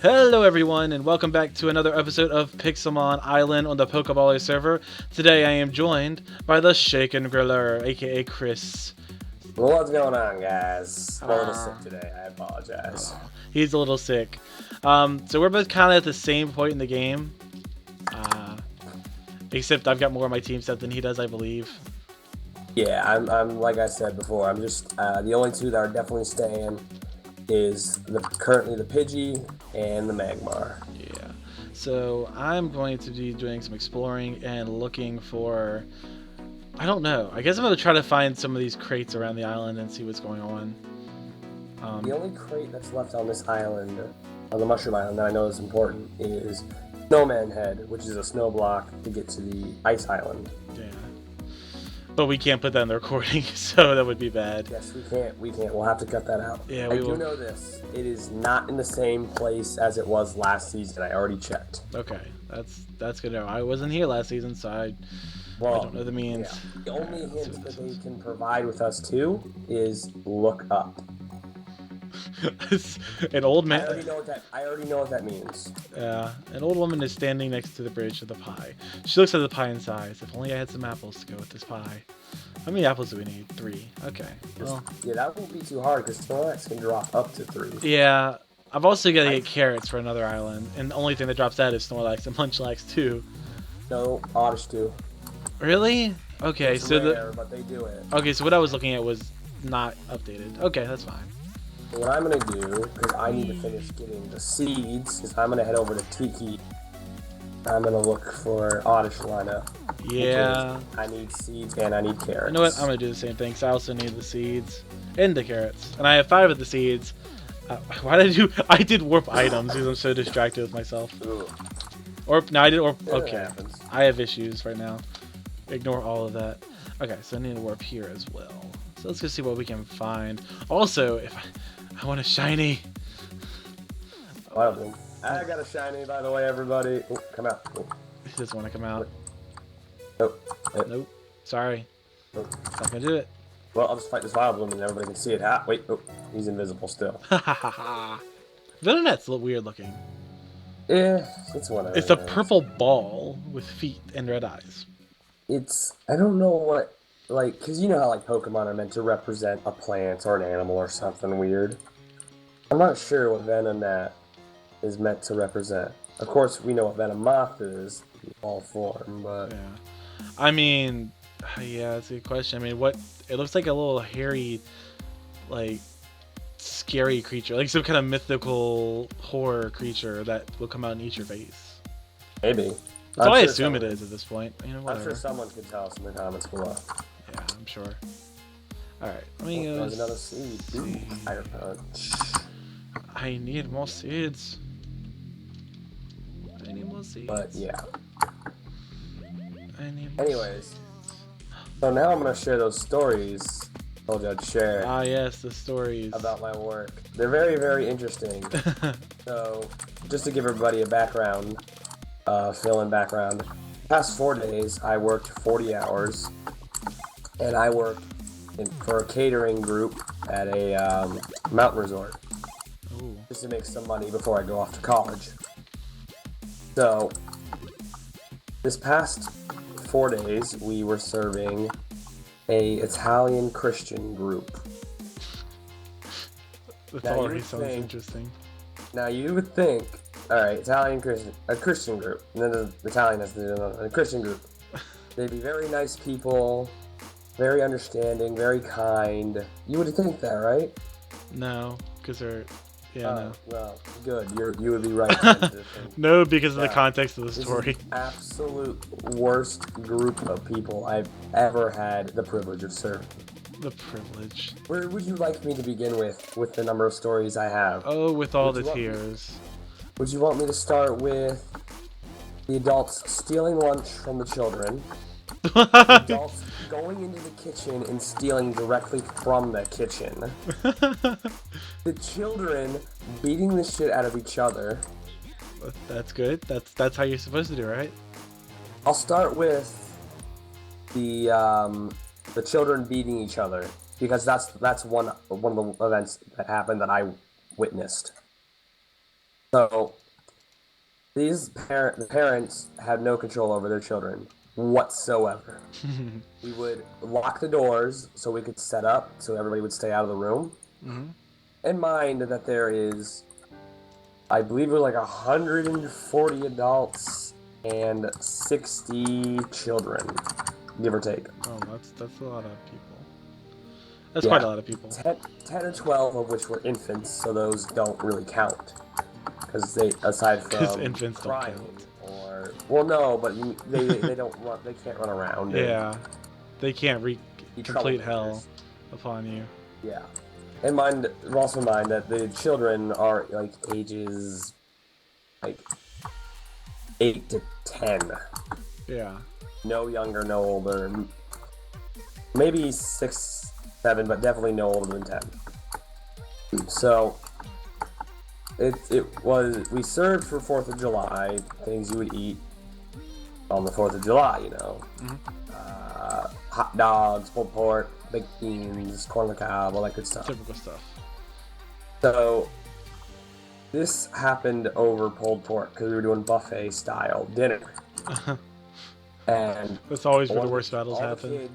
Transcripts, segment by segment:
Hello everyone, and welcome back to another episode of Pixelmon Island on the PokeBallers server. Today I am joined by the Shaken Griller, aka Chris. What's going on, guys? I'm a little sick today. I apologize. He's a little sick. So we're both kind of at the same point in the game. Except I've got more of my team set than he does, I believe. Yeah, I'm like I said before. I'm just the only two that are definitely staying is currently the Pidgey and the Magmar. Yeah. So I'm going to be doing some exploring and looking for. I don't know. I guess I'm going to try to find some of these crates around the island and see what's going on. The only crate that's left on this island, on the Mushroom Island, that I know is important is Snowman Head, which is a snow block to get to the Ice Island. Yeah. But we can't put that in the recording, so that would be bad. Yes, we can't. We'll have to cut that out. Yeah, I do know this. It is not in the same place as it was last season. I already checked. Okay, that's good to know. I wasn't here last season, so I don't know the means. Yeah. The only hint that they can provide with us too is look up. An old man. I already know what that means. Yeah, an old woman is standing next to the bridge of the pie. She looks at the pie and sighs. If only I had some apples to go with this pie. How many apples do we need? 3. Okay. Well, yeah, that won't be too hard because Snorlax can drop up to 3. Yeah, I've also got to get carrots for another island, and the only thing that drops out is Snorlax and Munchlax too. No, Oddish too. Really? Okay, it's so rare, but they do it. Okay, so what I was looking at was not updated. Okay, that's fine. What I'm gonna do, because I need to finish getting the seeds, is I'm gonna head over to Tiki. I'm gonna look for Oddish lineup. Yeah. I need seeds and I need carrots. You know what? I'm gonna do the same thing. So I also need the seeds and the carrots, and I have 5 of the seeds. Why did I do? I did warp items because I'm so distracted with myself. Ugh. Orp. No, I did orp. Yeah, Okay. I have issues right now. Ignore all of that. Okay, so I need to warp here as well. So let's go see what we can find. Also, if I want a shiny. Wild. I got a shiny, by the way, everybody. Ooh, come out. Ooh. He doesn't want to come out. Nope. Nope. Sorry. Nope. Not gonna do it. Well, I'll just fight this Vileplume and everybody can see it. Ah, wait. Oh, he's invisible still. Venonet's a little weird looking. Yeah, it's one of It's a purple ball with feet and red eyes. I don't know what, like, because you know how, like, Pokemon are meant to represent a plant or an animal or something weird. I'm not sure what Venonat is meant to represent. Of course, we know what Venomoth is, in all form, but... Yeah. I mean, yeah, that's a good question. I mean, it looks like a little hairy, like, scary creature. Like some kind of mythical horror creature that will come out and eat your face. Maybe. That's all I assume it is at this point. You know, I'm sure someone could tell us in the comments below. Yeah, I'm sure. Alright, let me go. There's another seed. Ooh, Fire Punch. I need more seeds. I need more seeds. But, yeah. Anyways. So now I'm going to share those stories I told you I'd share. Ah, yes, the stories. About my work. They're very, very interesting. So, just to give everybody a background, fill-in background. The past 4 days, I worked 40 hours, and I worked for a catering group at a mountain resort. Ooh. Just to make some money before I go off to college. So, this past 4 days, we were serving a Italian Christian group. That already sounds interesting. Now you would think, alright, Italian Christian, a Christian group, and then the Italian has a Christian group. They'd be very nice people, very understanding, very kind. You would think that, right? No, because they're... Yeah, no. Well, good. You would be right. No, because of the context of the story. This is the absolute worst group of people I've ever had the privilege of serving. The privilege. Where would you like me to begin with the number of stories I have? Oh, with all the tears. Would you want me to start with the adults stealing lunch from the children? The adults going into the kitchen and stealing directly from the kitchen. The children beating the shit out of each other. That's good. That's how you're supposed to do, right? I'll start with the children beating each other because that's one of the events that happened that I witnessed. So the parents had no control over their children whatsoever. We would lock the doors so we could set up so everybody would stay out of the room. Mm-hmm. And mind that there is, I believe it was like 140 adults and 60 children, give or take. Oh, that's a lot of people. That's Yeah. quite a lot of people. 10 or 12 of which were infants, so those don't really count. Because they, aside from infants don't crying, count. or well, no, but they don't run, they can't run around. Yeah, they can't wreak complete hell troublemakers. upon you. Yeah, and also mind that the children are like ages like 8 to 10. Yeah. No younger, no older. Maybe 6, 7, but definitely no older than 10. So we served for 4th of July things you would eat on the 4th of July, you know. Mm-hmm. Hot dogs, pulled pork, baked beans, corn on the cob, all that good stuff. Typical stuff. So this happened over pulled pork because we were doing buffet style dinner. And that's always where the worst battles happen.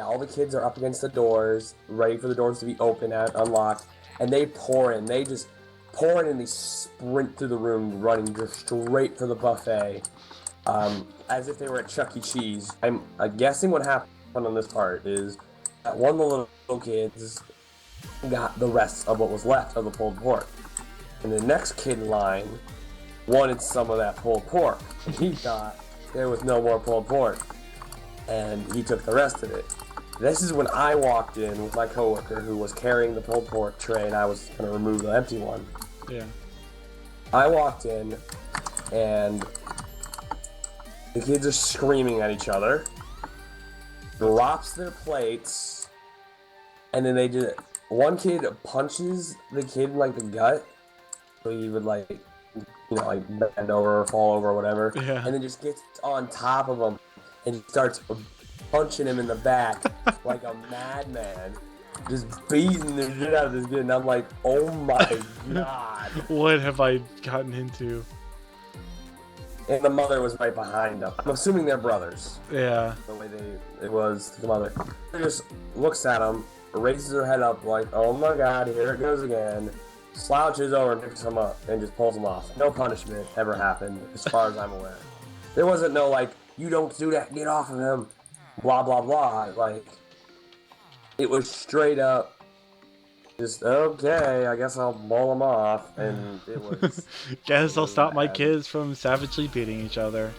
All the kids are up against the doors, ready for the doors to be open and unlocked, and they pour in. They just pour in and they sprint through the room, running just straight for the buffet, as if they were at Chuck E. Cheese. I'm guessing what happened on this part is that one of the little kids got the rest of what was left of the pulled pork, and the next kid in line wanted some of that pulled pork. He thought there was no more pulled pork, and he took the rest of it. This is when I walked in with my coworker who was carrying the pulled pork tray, and I was going to remove the empty one. Yeah. I walked in, and the kids are screaming at each other, drops their plates, and then one kid punches the kid in like the gut, so he would like bend over or fall over or whatever, yeah. and then just gets on top of him and starts punching him in the back like a madman, just beating the shit out of this kid, and I'm like, oh my god. What have I gotten into? And the mother was right behind them. I'm assuming they're brothers. Yeah. The way it was the mother. She just looks at him, raises her head up like, oh my god, here it goes again. Slouches over and picks him up and just pulls him off. No punishment ever happened, as far as I'm aware. There wasn't no like, you don't do that, get off of him, blah blah blah. Like, it was straight up, just okay, I guess I'll bowl him off, and it was. Guess I'll stop my kids from savagely beating each other.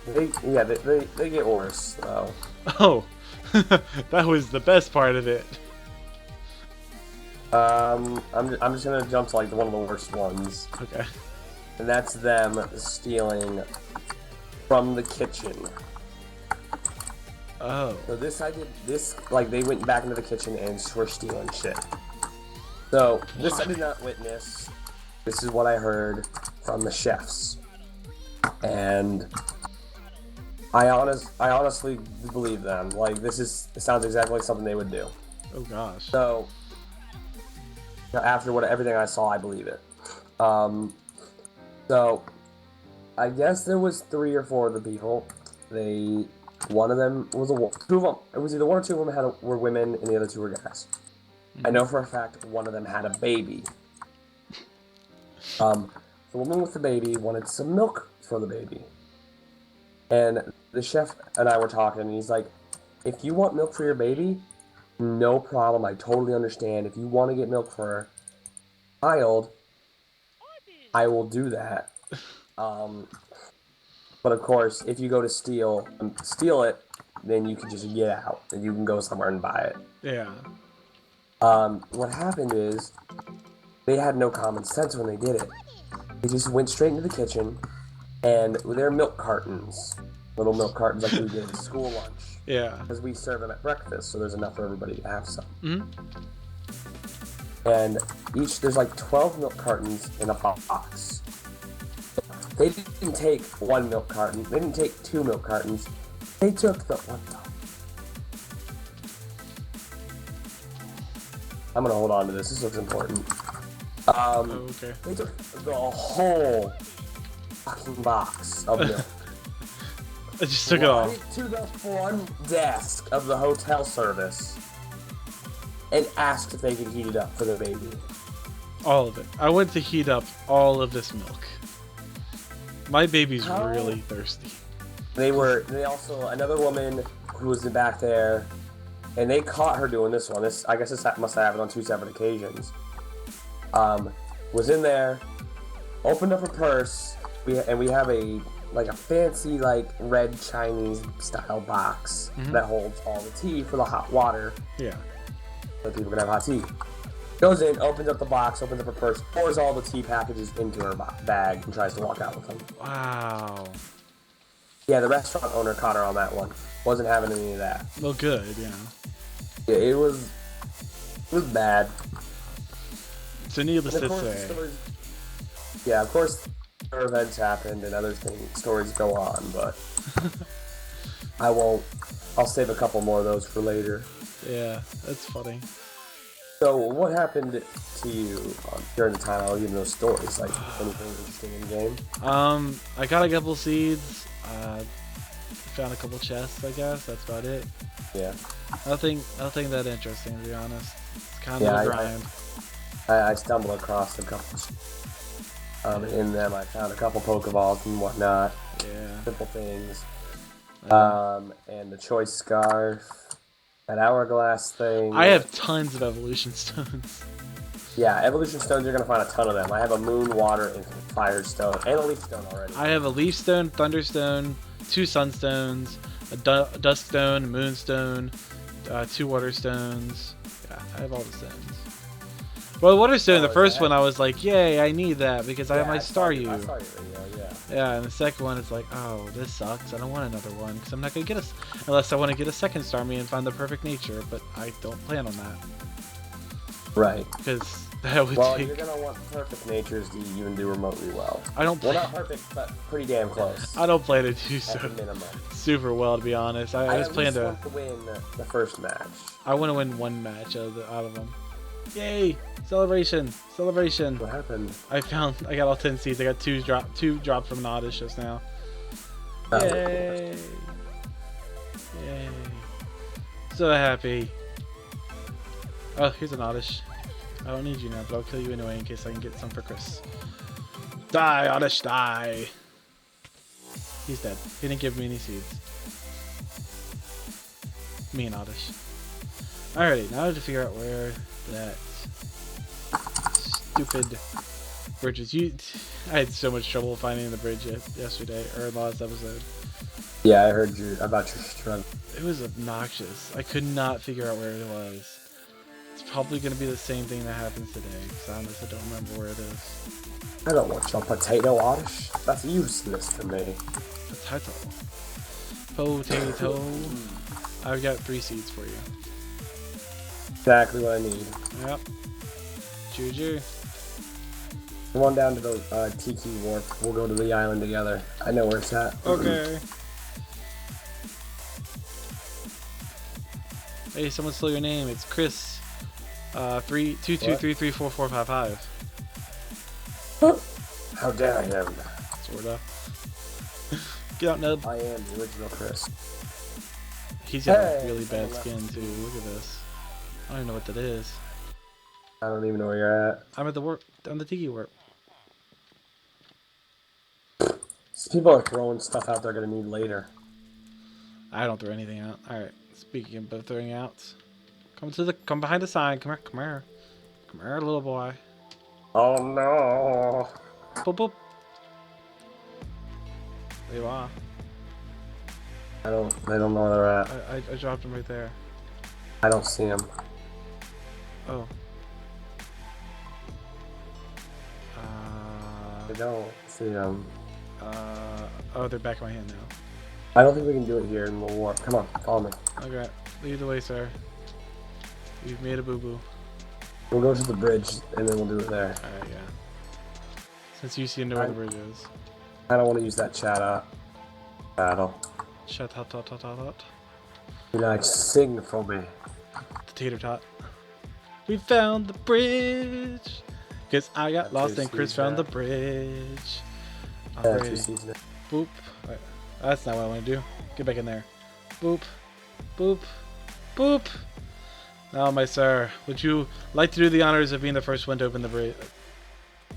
They get worse though. Oh, that was the best part of it. I'm just gonna jump to like one of the worst ones. Okay. And that's them stealing from the kitchen. Oh. So like they went back into the kitchen and were stealing shit. So this I did not witness. This is what I heard from the chefs. And I honestly believe them. Like it sounds exactly like something they would do. Oh gosh. So after everything I saw, I believe it. So I guess there was 3 or 4 of the people. One of them was two of them. It was either 1 or 2 of them were women, and the other 2 were guys. Mm-hmm. I know for a fact one of them had a baby. The woman with the baby wanted some milk for the baby, and the chef and I were talking, and he's like, "If you want milk for your baby, no problem. I totally understand. If you want to get milk for a child, I will do that." But of course, if you go to steal it, then you can just get out and you can go somewhere and buy it. Yeah. What happened is they had no common sense when they did it. They just went straight into the kitchen, and their milk cartons, little milk cartons like we did at school lunch. Yeah. Because we serve them at breakfast, so there's enough for everybody to have some. Mm-hmm. And there's like 12 milk cartons in a box. They didn't take 1 milk carton. They didn't take 2 milk cartons. They took I'm gonna hold on to this. This looks important. Oh, okay. They took the whole fucking box of milk. I just took it all. Right to the front desk of the hotel service and asked if they could heat it up for the baby. All of it. I went to heat up all of this milk. My baby's really thirsty. They also, another woman who was back there, and they caught her doing this one. I guess this must have happened on 2 separate occasions. Was in there, opened up her purse, and we have a fancy red Chinese style box that holds all the tea for the hot water. Yeah. So people can have hot tea. Goes in, opens up the box, opens up her purse, pours all the tea packages into her bag, and tries to walk out with them. Wow. Yeah, the restaurant owner caught her on that one. Wasn't having any of that. Well, good, yeah. Yeah, it was bad. So needless to say. Yeah, of course, other events happened and other stories go on, but I'll save a couple more of those for later. Yeah, that's funny. So, what happened to you during the time I was giving those stories? Like, anything interesting in the game? I got a couple seeds. Found a couple chests, I guess. That's about it. Yeah. Nothing that interesting, to be honest. It's kind of a grind. I stumbled across a couple. In them, I found a couple Pokeballs and whatnot. Yeah. Simple things. And the choice scarf. That hourglass thing. I have tons of evolution stones. Yeah, evolution stones, you're going to find a ton of them. I have a moon, water, and fire stone, and a leaf stone already. I have a leaf stone, thunder stone, 2 sunstones, a dusk stone, a moon stone, 2 water stones. Yeah, I have all the stones. Well, the water stone, the first one, I was like, yay, I need that because I have my Staryu. I saw your video, yeah. Yeah, and the second one, it's like, oh, this sucks. I don't want another one because I'm not going to get unless I want to get a second Starmie and find the perfect nature, but I don't plan on that. Right. Because that would take... you're going to want perfect natures to even do remotely well. I don't Well, not perfect, but pretty damn close. I don't plan to do so minimum. Super well, to be honest. I just plan to win the first match. I want to win one match out of them. Yay! Celebration! Celebration! What happened? I got all 10 seeds. I got two dropped from an Oddish just now. Yay! Yay! So happy. Oh, here's an Oddish. I don't need you now, but I'll kill you anyway in case I can get some for Chris. Die, Oddish, die! He's dead. He didn't give me any seeds. Me and Oddish. Alrighty, now I have to figure out where that stupid bridge is. I had so much trouble finding the bridge yesterday, or in the last episode. Yeah, I heard about your struggle. It was obnoxious. I could not figure out where it was. It's probably going to be the same thing that happens today, because I honestly don't remember where it is. I don't want your potato, Oddish. That's useless to me. Potato. Potato. I've got 3 seeds for you. Exactly what I need. Yep. Juju. Come on down to the Tiki Warp. We'll go to the island together. I know where it's at. Okay. Hey, someone stole your name. It's Chris. 2233445. How dare him? Sorta. Get out, Nub. I am the original Chris. He's got a really bad skin too. Look at this. I don't even know what that is. I don't even know where you're at. I'm at the warp. I'm the Tiki Warp. People are throwing stuff out they're gonna need later. I don't throw anything out. All right. Speaking of throwing out, come behind the sign. Come here, little boy. Oh no! Boop boop. There you are. They don't know where they're at. I dropped him right there. I don't see him. Oh. I don't see them. Oh, they're back in my hand now. I don't think we can do it here in the warp. Come on, follow me. Okay, lead the way, sir. You've made a boo-boo. We'll go to the bridge, and then we'll do it there. Alright, yeah. Since you seem to know where the bridge is. I don't want to use that chat battle. Shut up. You know, sing for me. The tater tot. We found the bridge. Because I got Have lost two and Chris seeds found now. the bridge. Yeah, 2 Alrighty. seeds now. Boop. Wait, that's not what I want to do. Get back in there. Boop. Boop. Boop. Now, my sir, would you like to do the honors of being the first one to open the bridge?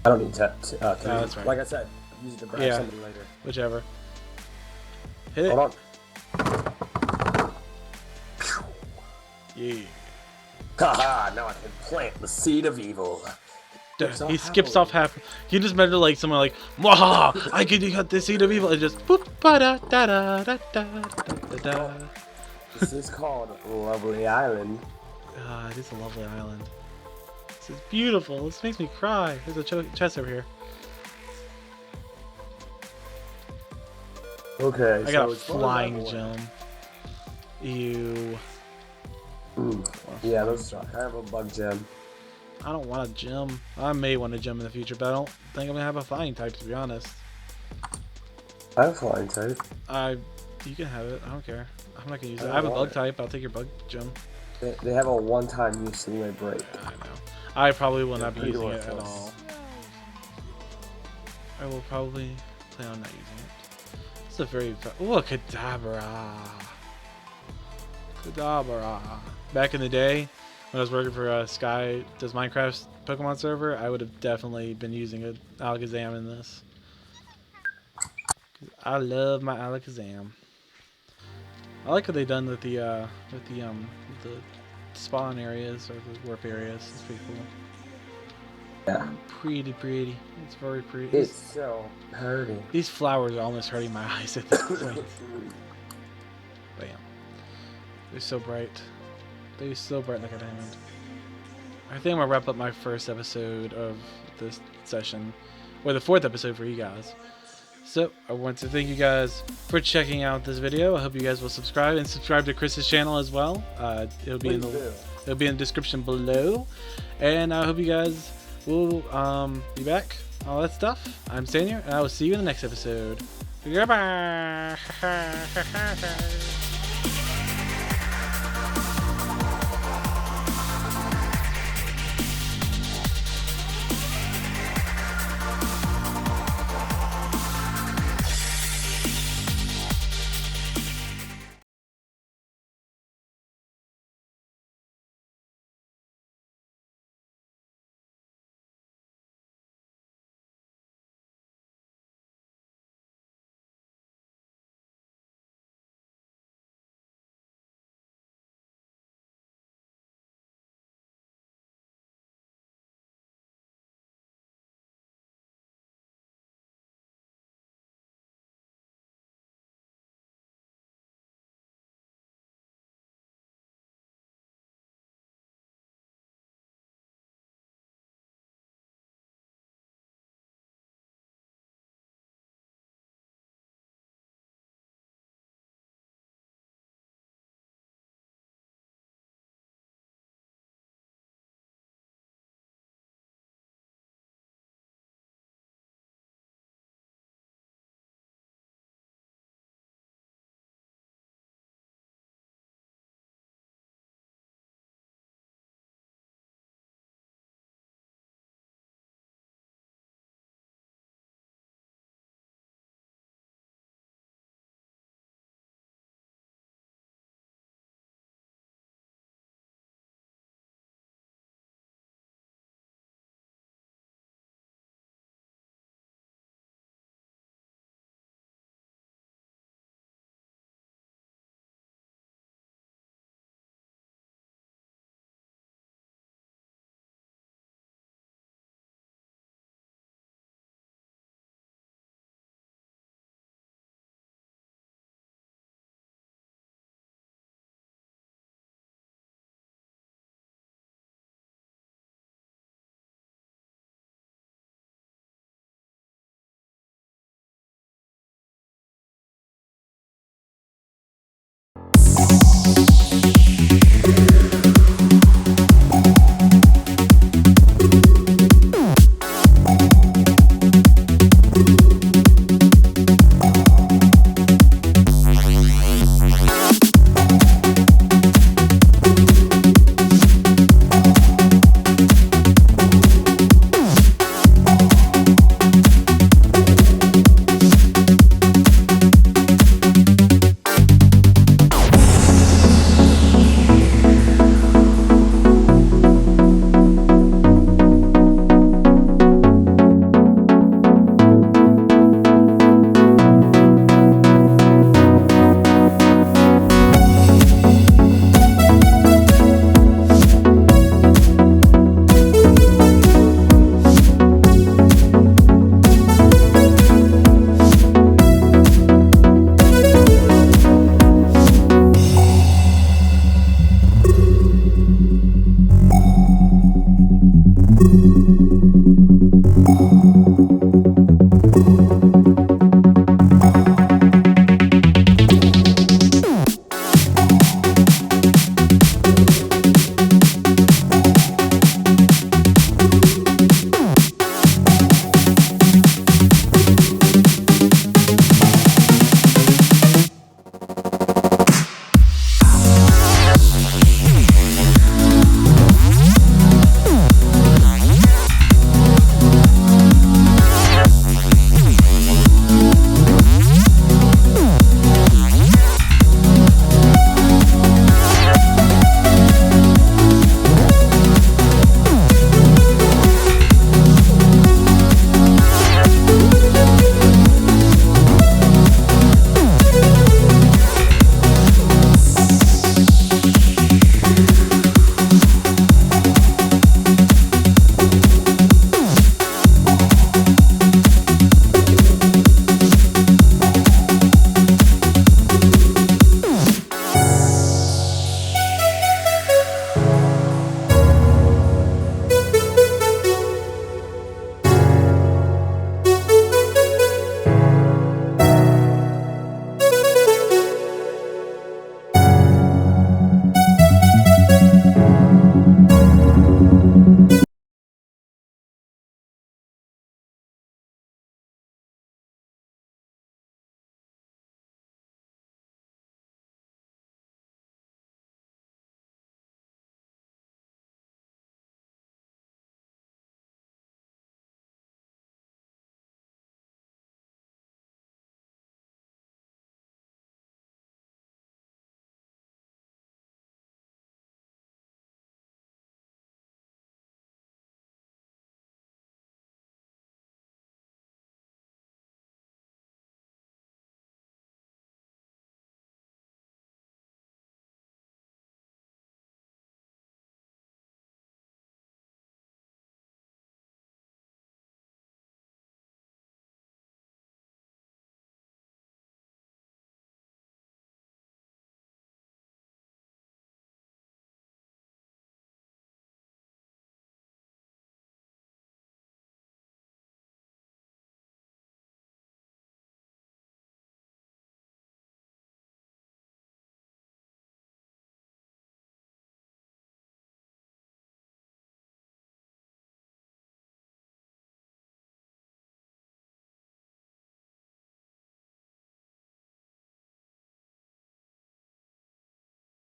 I don't need to. that's right. Like I said, use it to grab somebody later. Whichever. Hit it. Hold on. Yeah. Haha, now I can plant the seed of evil. He skips off half. He just meant like someone like, "Waha! I can cut the seed of evil," and just boop ba da da da da da da da. This is called Lovely Island. Ah, it is a lovely island. This is beautiful. This makes me cry. There's a chest over here. Okay, I got a it's flying gem. Ew. Yeah, those are kind of a bug gem. I don't want a gem. I may want a gem in the future, but I don't think I'm gonna have a flying type, to be honest. I have a flying type. You can have it. I don't care. I'm not gonna use it. I I have a don't bug want it. type. I'll take your bug gem. They have a one-time use and they break. I know. I probably will not be Pretty using it at worthless. all. I will probably plan on not using it. It's a very... Ooh, a Kadabra. Kadabra. Back in the day, when I was working for Sky Does Minecraft's Pokemon server, I would have definitely been using an Alakazam in this. I love my Alakazam. I like what they've done with the spawn areas or the warp areas. It's pretty cool. Yeah. Pretty. It's very pretty. It's so pretty. These flowers are almost hurting my eyes at this point. Bam. They're so bright. They're so bright like a diamond. I think I'm gonna wrap up my first episode of this session, or the 4th episode for you guys. So I want to thank you guys for checking out this video. I hope you guys will subscribe and subscribe to Chris's channel as well. It'll be in the description below, and I hope you guys will be back. All that stuff. I'm Sanier, and I will see you in the next episode. Goodbye.